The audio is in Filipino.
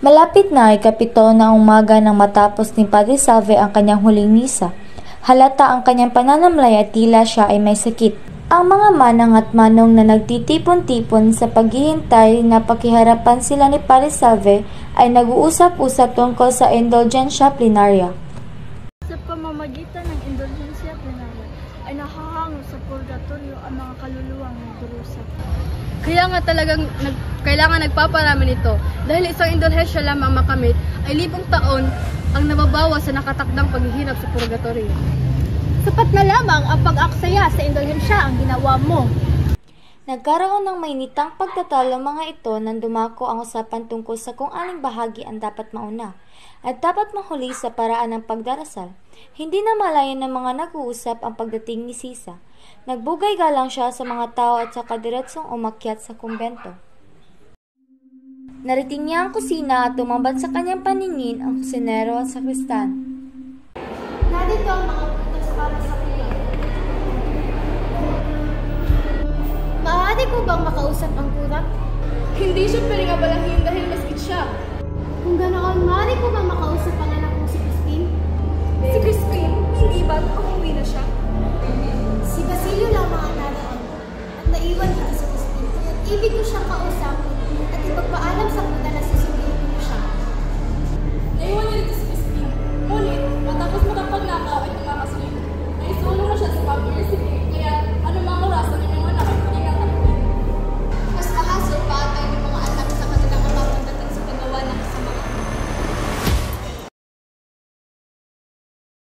Malapit na ay kapito na umaga nang matapos ni Padre Salve ang kanyang huling misa. Halata ang kanyang pananamlay at tila siya ay may sakit. Ang mga manang at manong na nagtitipon-tipon sa paghihintay na pakiharapan sila ni Padre Salve ay nag-uusap-usap tungkol sa indulgensya plenaria. Sa pamamagitan ng indulgensya plenaria ay nahahango sa purgatorio ang mga kaluluwang nagdurusa. Kaya nga talagang kailangan nagpaparami nito dahil isang indulhensya lamang makamit ay 1000 taon ang nababawa sa nakatakdang paghihirap sa purgatorio. Sapat na lamang ang pag-aksaya sa indulhensya ang ginawa mo. Nagkaroon ng mainitang pagtatalo mga ito nang dumako ang usapan tungkol sa kung aling bahagi ang dapat mauna at dapat mahuli sa paraan ng pagdarasal. Hindi na malayan ng mga nag-uusap ang pagdating ni Sisa. Nagbugay galang siya sa mga tao at saka diretsong umakyat sa kumbento. Narating niya ang kusina at tumambad sa kanyang paningin ang kusinero at sakristan. Narito ang mga prutas para sa kuya. Maaari ko bang makausap ang kurap? Hindi siya pwedeng abalahin dahil maskit siya. Kung ganoon, maaari ko bang makausap ang anak mo si Crispin? Si Crispin, hindi ba umuwi na siya?